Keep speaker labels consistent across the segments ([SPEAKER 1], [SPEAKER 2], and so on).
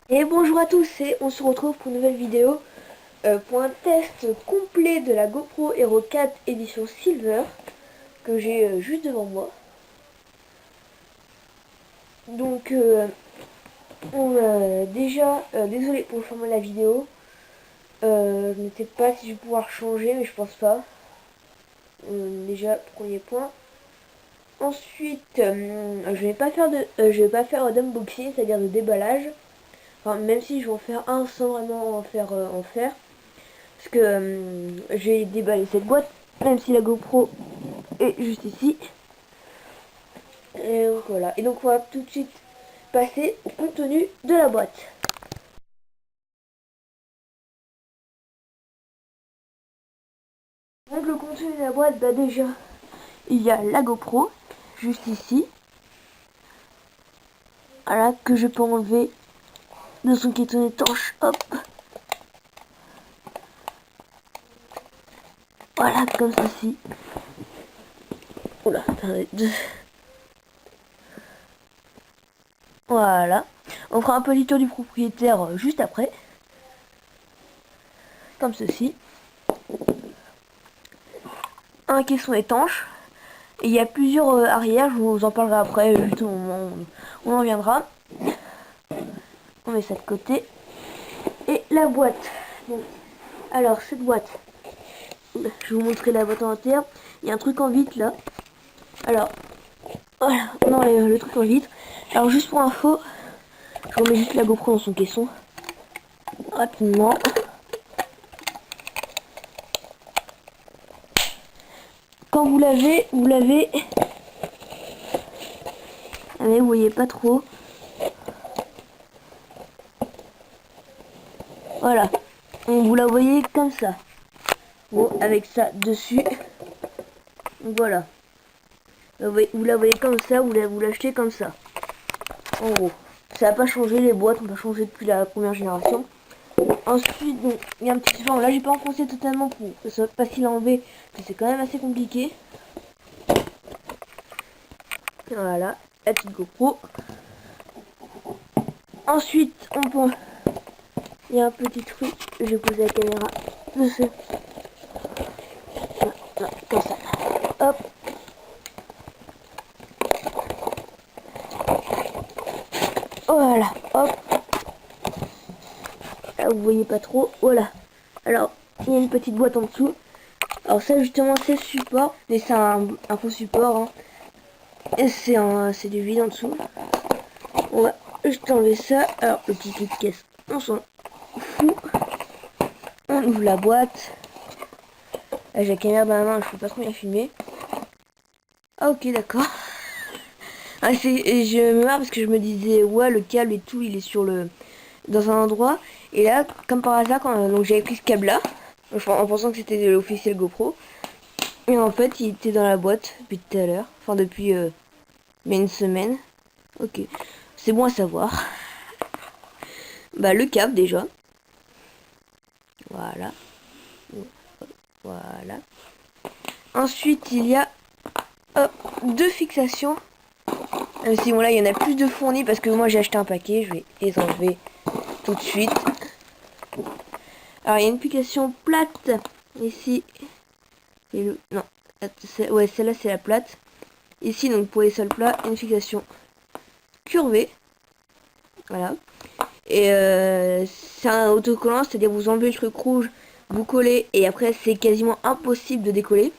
[SPEAKER 1] Et bonjour à tous, et on se retrouve pour une nouvelle vidéo pour un test complet de la GoPro Hero 4 édition Silver que j'ai juste devant moi. Donc désolé pour le format de la vidéo, je ne sais pas si je vais pouvoir changer mais je pense pas. Déjà premier point. Ensuite je vais pas faire d'unboxing, c'est-à-dire de déballage. Enfin, même si je vais en faire un sans vraiment en faire. Parce que j'ai déballé cette boîte, même si la GoPro est juste ici. Et donc, voilà. Et donc on va tout de suite passer au contenu de la boîte. Donc le contenu de la boîte, bah déjà, il y a la GoPro, juste ici. Voilà, que je peux enlever de son caisson étanche. Hop. Voilà, comme ceci. Oula, attendez. Voilà. On fera un petit tour du propriétaire juste après. Comme ceci. Un caisson étanche. Et il y a plusieurs arrières, je vous en parlerai après, juste au moment où on en viendra. On met ça de côté. Et la boîte. Donc, alors, cette boîte, je vais vous montrer la boîte en entière. Il y a un truc en vitre là. Alors, voilà, on enlève le truc en vitre. Alors, juste pour info, je remets juste la GoPro dans son caisson. Rapidement. Quand vous lavez, allez, vous voyez pas trop. Voilà, vous la voyez comme ça. Bon, avec ça dessus. Voilà. Vous la voyez comme ça, vous l'achetez comme ça. En gros. Ça n'a pas changé les boîtes, on va changer depuis la première génération. Ensuite, donc, il y a un petit support. Là, j'ai pas enfoncé totalement pour que ce soit facile à enlever. C'est quand même assez compliqué. Voilà, la petite GoPro. Ensuite, on prend. Il y a un petit truc. Je vais poser la caméra dessus. Comme ça. Hop. Voilà. Hop. Là, vous voyez pas trop. Voilà. Alors, il y a une petite boîte en dessous. Alors ça, justement, c'est support. Mais c'est un faux support. Hein. Et c'est du vide en dessous. On va juste enlever ça. Alors, le petit kit de caisse, on s'en fout. On ouvre la boîte. Là, j'ai la caméra dans la main, je peux pas trop bien filmer. Ah, ok, d'accord. Ah, je me marre parce que je me disais, ouais, le câble et tout, il est dans un endroit. Et là, comme par hasard, donc j'avais pris ce câble-là, en pensant que c'était l'officiel GoPro. Et en fait, il était dans la boîte depuis tout à l'heure. Enfin, depuis une semaine. Ok. C'est bon à savoir. Bah, le câble, déjà. Voilà. Voilà. Ensuite, il y a deux fixations. Si bon là il y en a plus de fournis parce que moi j'ai acheté un paquet, je vais les enlever tout de suite. Alors il y a une fixation plate ici. Non, ouais celle-là c'est la plate. Ici donc pour les sols plats, une fixation curvée. Voilà. Et c'est un autocollant, c'est-à-dire vous enlevez le truc rouge, vous collez et après c'est quasiment impossible de décoller.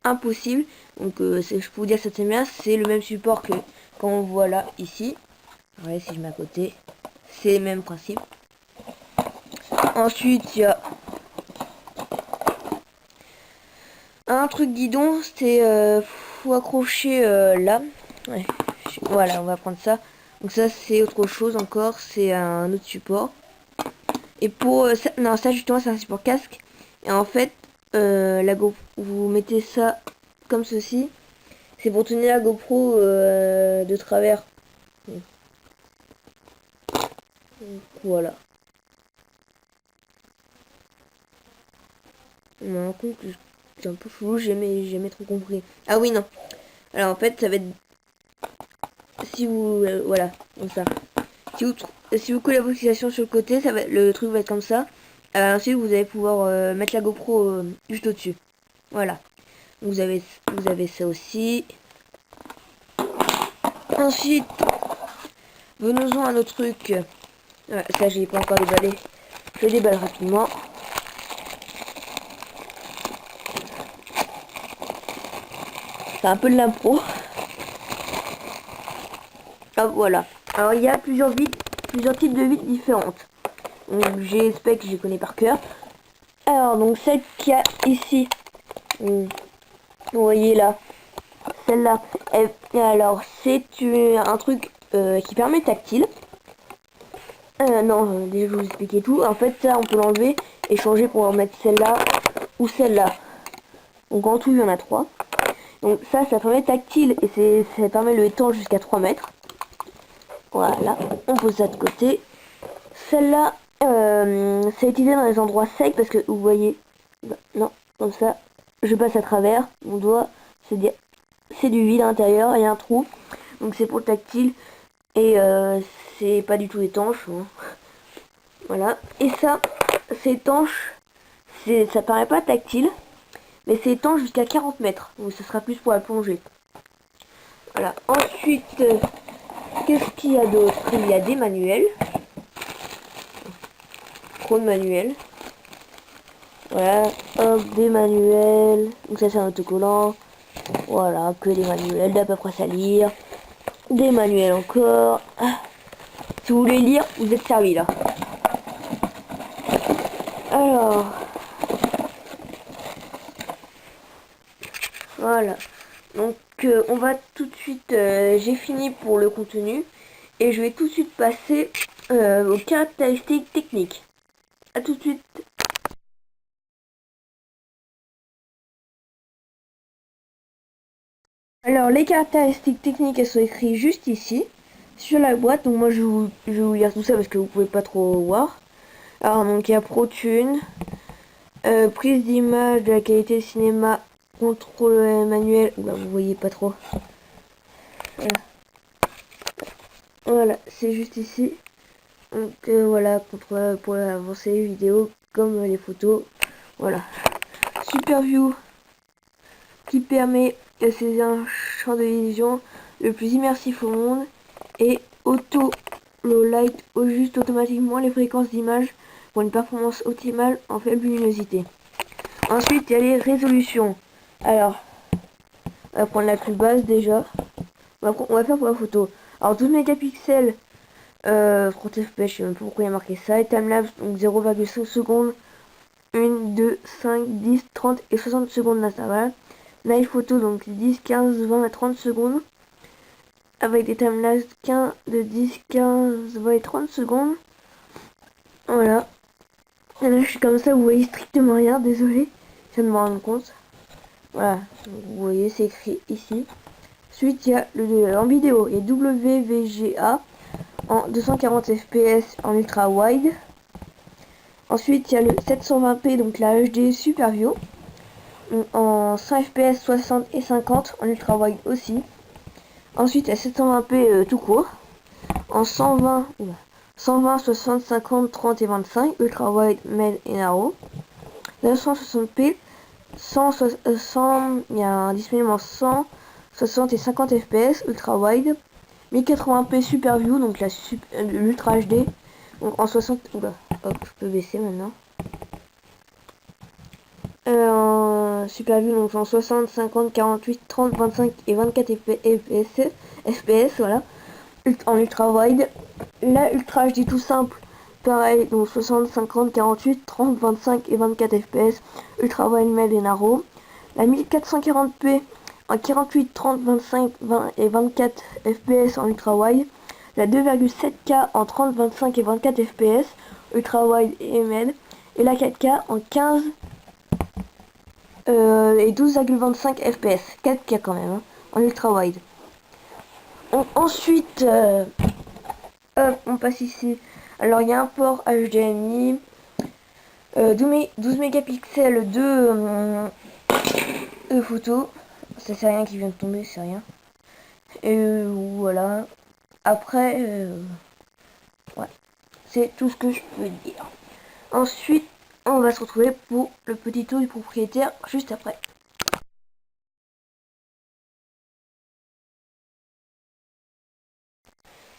[SPEAKER 1] Impossible. Donc je peux vous dire cette caméra, c'est le même support que quand on voit là ici. Ouais, si je mets à côté, c'est le même principe. Ensuite, il y a un truc guidon, c'est faut accrocher là. Ouais, voilà, on va prendre ça. Donc ça, c'est autre chose encore, c'est un autre support. Et pour ça, non, ça justement, c'est un support casque. Et en fait, la GoPro, vous mettez ça comme ceci. C'est pour tenir la GoPro de travers. Donc, voilà. Non, compte, c'est un peu flou, j'ai jamais trop compris. Ah oui, non. Alors en fait, ça va être... Si vous... voilà, comme ça. Si vous si vous collez la focalisation sur le côté, le truc va être comme ça. Ensuite, vous allez pouvoir mettre la GoPro juste au-dessus. Voilà. Vous avez ça aussi. Ensuite, venons-en à notre truc. Ça, j'ai pas encore déballé. Je le déballe rapidement. C'est un peu de l'impro. Ah, voilà. Alors, il y a plusieurs types de vides différentes. Donc, j'espère que je les connais par cœur. Alors, donc, celle qu'il y a ici. Vous voyez là. Celle-là. Alors, c'est un truc qui permet tactile. Non, déjà, je vais vous expliquer tout. En fait, ça, on peut l'enlever et changer pour en mettre celle-là ou celle-là. Donc, en tout, il y en a 3. Donc, ça permet tactile et ça permet le étendre jusqu'à 3 mètres. Voilà, on pose ça de côté. Celle-là, c'est utilisé dans les endroits secs parce que vous voyez, non, comme ça, je passe à travers mon doigt, c'est du vide à l'intérieur, il y a un trou, donc c'est pour le tactile et c'est pas du tout étanche. Hein. Voilà, et ça, c'est étanche, ça paraît pas tactile, mais c'est étanche jusqu'à 40 mètres, donc ce sera plus pour la plongée. Voilà, ensuite, qu'est-ce qu'il y a d'autre? Il y a des manuels. De manuels. Voilà, hop, des manuels. Donc ça c'est un autocollant. Voilà, que des manuels d'à peu près à lire. Des manuels encore. Ah. Si vous voulez lire, vous êtes servi là. Alors. Voilà. Donc on va tout de suite. J'ai fini pour le contenu. Et je vais tout de suite passer aux caractéristiques techniques. A tout de suite. Alors les caractéristiques techniques, elles sont écrites juste ici sur la boîte. Donc moi je vais vous lire tout ça parce que vous pouvez pas trop voir. Alors donc il y a ProTune, prise d'image de la qualité cinéma, contrôle manuel. Oula, vous voyez pas trop. Voilà, c'est juste ici. Donc voilà, contrôle pour avancer les vidéos comme les photos. Voilà. SuperView qui permet c'est un champ de vision le plus immersif au monde, et Auto Low Light ajuste automatiquement les fréquences d'image pour une performance optimale en faible luminosité. Ensuite, il y a les résolutions. Alors, on va prendre la plus basse déjà. On va faire pour la photo. Alors 12 mégapixels, 30 fps, je sais même pas pourquoi il y a marqué ça. Et timelapse, donc 0,5 secondes, 1, 2, 5, 10, 30 et 60 secondes d'intervalle. Live photo, donc 10, 15, 20 et 30 secondes. Avec des timelapses de 10, 15, 20 et 30 secondes. Voilà. Et là, je suis comme ça, vous voyez strictement rien, désolé. Je viens de me rendre compte. Voilà, vous voyez, c'est écrit ici. Ensuite, il y a en vidéo, il y a WVGA en 240 fps en ultra wide. Ensuite, il y a le 720p, donc la HD SuperView, en 100 fps, 60 et 50 en ultra wide aussi. Ensuite, il y a 720p tout court, en 120, 60, 50, 30 et 25, ultra wide, med et narrow. 960p, 100, il y a un disponible en 100, 60 et 50 fps, ultra wide. 1080p super view, donc l'ultra HD, donc en 60, oula, hop, je peux baisser maintenant. En super view, donc en 60, 50, 48, 30, 25 et 24 fps, voilà. En ultra wide, la ultra HD tout simple, pareil, donc 60, 50, 48, 30, 25 et 24 fps, ultra wide med et narrow. La 1440p en 48, 30, 25, 20 et 24 fps en ultra wide. La 2,7K en 30, 25 et 24 fps, ultra wide et med. Et la 4K en 15 et 12,25 fps, 4K quand même, hein, en ultra wide. Ensuite, hop, on passe ici. Alors il y a un port HDMI, 12 mégapixels de photos. Ça c'est rien qui vient de tomber, c'est rien. Et voilà. Après, Voilà, c'est tout ce que je peux dire. Ensuite, on va se retrouver pour le petit tour du propriétaire juste après.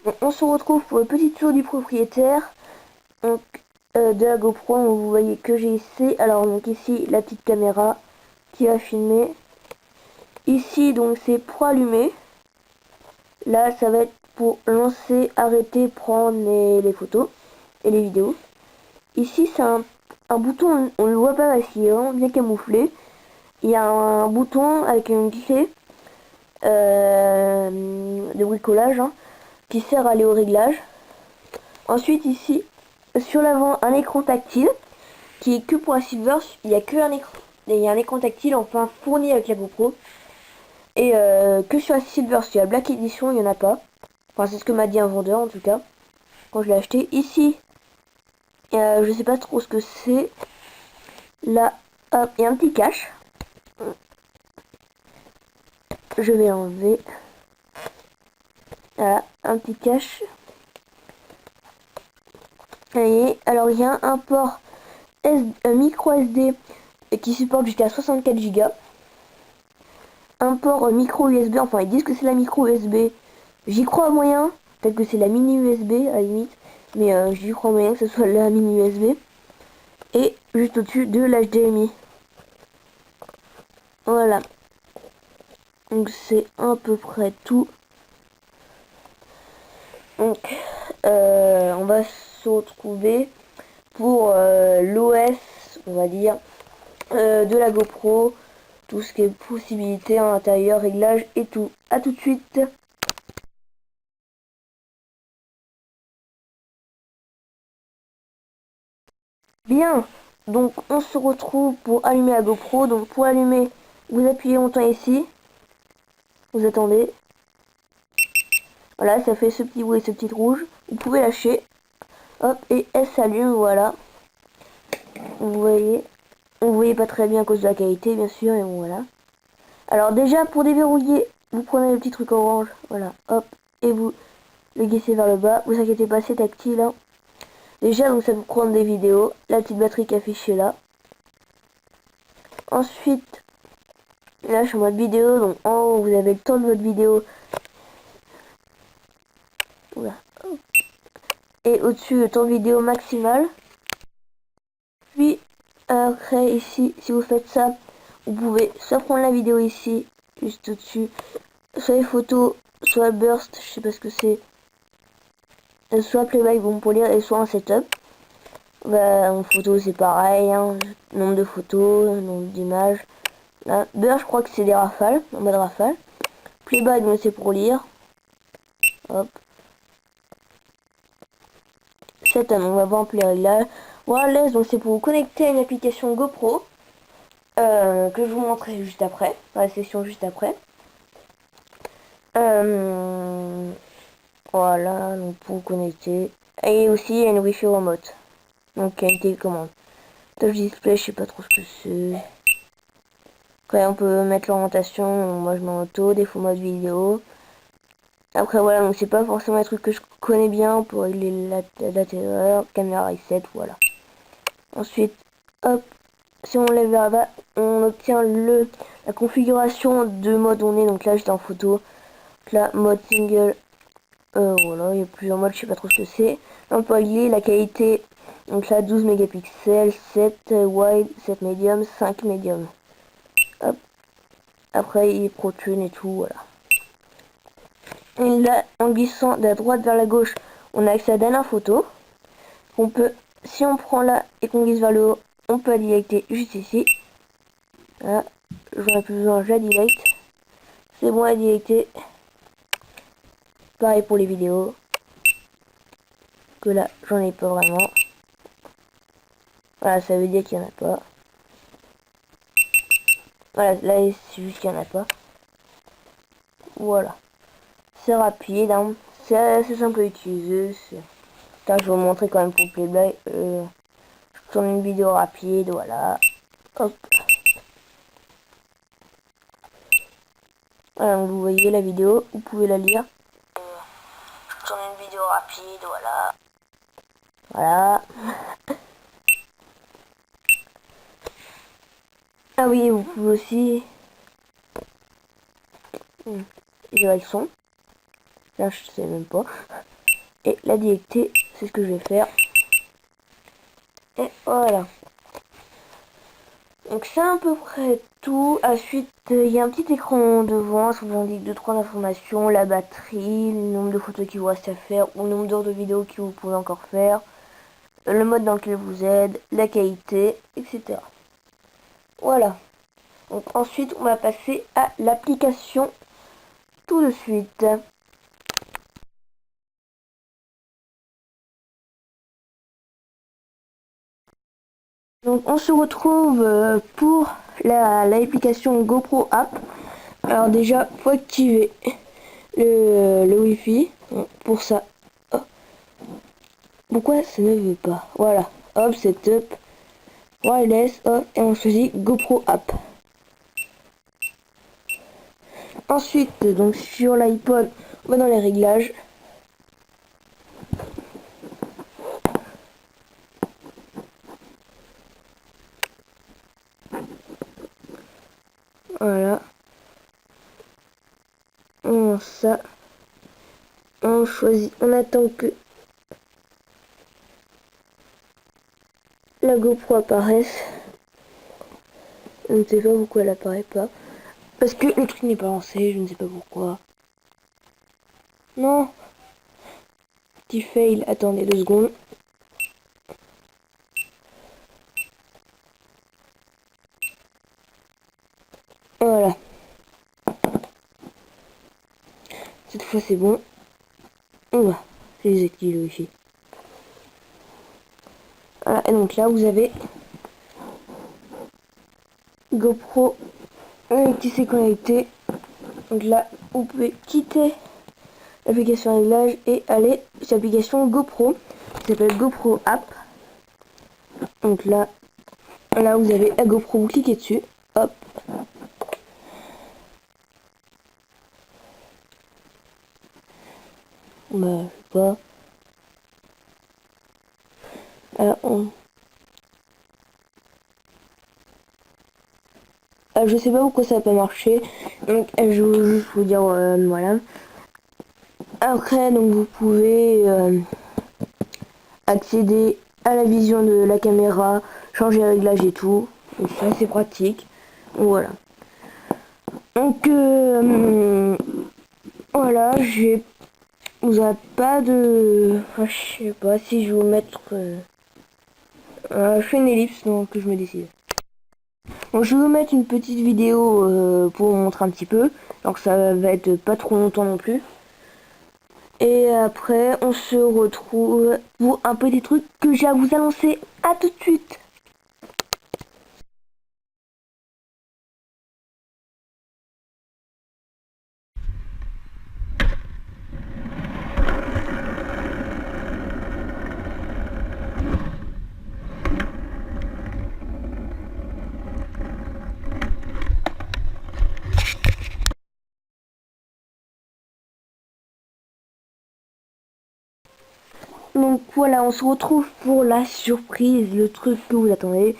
[SPEAKER 1] Bon, on se retrouve pour le petit tour du propriétaire. Donc, de la GoPro, vous voyez que j'ai ici. Alors, donc ici, la petite caméra qui va filmer. Ici, donc, c'est pour allumer. Là, ça va être pour lancer, arrêter, prendre les photos et les vidéos. Ici, c'est un bouton, on ne le voit pas parce qu'il est vraiment bien camouflé. Il y a un bouton avec une clé de bricolage hein, qui sert à aller au réglage. Ensuite, ici, sur l'avant, un écran tactile qui est que pour la Silver. Il y a que un écran, il y a un écran tactile enfin fourni avec la GoPro. Et que sur la Silver, sur la Black Edition, il n'y en a pas. Enfin, c'est ce que m'a dit un vendeur en tout cas quand je l'ai acheté. Ici, je sais pas trop ce que c'est. Là, hop, il y a un petit cache. Je vais l'enlever. Voilà, un petit cache. Et alors il y a un port micro SD qui supporte jusqu'à 64 Go. Un port micro USB, enfin ils disent que c'est la micro USB. J'y crois moyen, peut-être que c'est la mini USB à la limite, mais j'y crois moyen que ce soit la mini USB. Et juste au-dessus de l'HDMI. Voilà. Donc c'est à peu près tout. Donc on va se retrouver pour l'OS, on va dire, de la GoPro, tout ce qui est possibilité à l'intérieur, réglage et tout. À tout de suite. Bien, donc on se retrouve pour allumer la GoPro. Donc pour allumer, vous appuyez longtemps ici, vous attendez. Voilà, ça fait ce petit bruit, ce petit rouge. Vous pouvez lâcher, hop, et elle s'allume, voilà. Vous voyez, on voyait pas très bien à cause de la qualité, bien sûr, et bon, voilà. Alors déjà, pour déverrouiller, vous prenez le petit truc orange, voilà, hop, et vous le glissez vers le bas. Vous inquiétez pas, c'est tactile, hein. Déjà, donc ça vous prendre des vidéos, la petite batterie qui est affichée là. Ensuite, là, je suis en mode vidéo, donc en haut, vous avez le temps de votre vidéo. Oula. Et au-dessus, le temps de vidéo maximal. Puis, après, ici, si vous faites ça, vous pouvez soit prendre la vidéo ici, juste au-dessus, soit les photos, soit burst, je sais pas ce que c'est, soit playback, bon pour lire, et soit un setup. Bah, en photo, c'est pareil, hein, nombre de photos, nombre d'images. Là, burst, je crois que c'est des rafales, en mode rafale. Playback, donc c'est pour lire. Hop. Setup, on va voir les réglages. Wireless, donc c'est pour vous connecter à une application GoPro. Que je vous montrerai juste après, dans la session juste après. Voilà, donc pour vous connecter. Et aussi il y a une Wi-Fi remote. Donc il y a une télécommande. Touch display, je sais pas trop ce que c'est. Après on peut mettre l'orientation, moi je mets en auto, défaut mode vidéo. Après voilà, donc c'est pas forcément un truc que je connais bien pour régler la terreur, caméra reset, voilà. Ensuite, hop, si on lève vers bas, on obtient la configuration de mode on est. Donc là j'étais en photo. Donc là, mode single. Voilà, il y a plusieurs modes, je sais pas trop ce que c'est. Là, on peut régler la qualité. Donc là, 12 mégapixels, 7 wide, 7 medium, 5 medium. Hop. Après, il est ProTune et tout, voilà. Et là, en glissant de la droite vers la gauche, on a accès à la dernière photo. On peut, si on prend là et qu'on glisse vers le haut, on peut la directer juste ici. Voilà. J'en ai plus besoin, je la direct. C'est bon à directer. Pareil pour les vidéos. Que là, j'en ai pas vraiment. Voilà, ça veut dire qu'il n'y en a pas. Voilà, là, c'est juste qu'il n'y en a pas. Voilà. C'est rapide, hein. C'est assez simple à utiliser. Putain, je vais vous montrer quand même pour le playback. Je tourne une vidéo rapide, voilà. Hop. Voilà, donc vous voyez la vidéo, vous pouvez la lire. Je tourne une vidéo rapide, voilà. Voilà. Ah oui, vous pouvez aussi gérer le son. Là, je sais même pas. Et la dictée, c'est ce que je vais faire. Et voilà. Donc c'est à peu près tout. Ensuite, il y a un petit écran devant, ça vous indique 2-3 informations, la batterie, le nombre de photos qu'il vous reste à faire, ou le nombre d'heures de vidéos que vous pouvez encore faire, le mode dans lequel vous êtes, la qualité, etc. Voilà. Donc ensuite, on va passer à l'application tout de suite. Donc on se retrouve pour l'application GoPro App. Alors déjà, faut activer le Wi-Fi. Bon, pour ça, hop. Pourquoi ça ne veut pas? Voilà, hop, setup, wireless, hop, et on choisit GoPro App. Ensuite, donc sur l'iPod, on va dans les réglages. Voilà. On lance ça. On choisit, on attend que la GoPro apparaisse. Je ne sais pas pourquoi elle apparaît pas. Parce que le truc n'est pas lancé, je ne sais pas pourquoi. Non. Petit fail, attendez 2 secondes. Voilà. Cette fois c'est bon. On va désactiver le wifi. Voilà, et donc là vous avez GoPro qui s'est connecté. Donc là vous pouvez quitter l'application réglage et aller sur l'application GoPro qui s'appelle GoPro App. Donc là vous avez la GoPro, vous cliquez dessus, hop. Bah je sais pas. Je sais pas pourquoi ça n'a pas marché. Donc je veux juste vous dire voilà. Après donc vous pouvez accéder à la vision de la caméra, changer les réglages et tout. Donc c'est assez pratique. Donc, voilà. Donc voilà, vous avez pas de. Enfin, je sais pas si je vais vous mettre. Je fais une ellipse donc je me décide. Donc je vais vous mettre une petite vidéo pour vous montrer un petit peu. Donc ça va être pas trop longtemps non plus. Et après on se retrouve pour un petit truc que j'ai à vous annoncer. À tout de suite. Donc voilà, on se retrouve pour la surprise, le truc que vous attendez.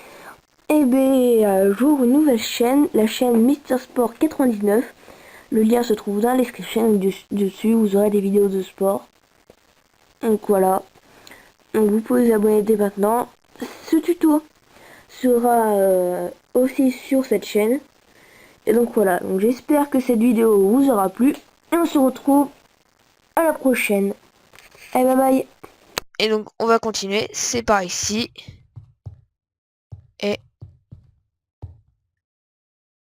[SPEAKER 1] Et bien, j'ouvre une nouvelle chaîne, la chaîne Mister Sport 99. Le lien se trouve dans la description dessus, vous aurez des vidéos de sport. Donc voilà. Donc vous pouvez vous abonner dès maintenant. Ce tuto sera aussi sur cette chaîne. Et donc voilà, donc j'espère que cette vidéo vous aura plu. Et on se retrouve à la prochaine. Allez, bye bye.
[SPEAKER 2] Et donc on va continuer, c'est par ici.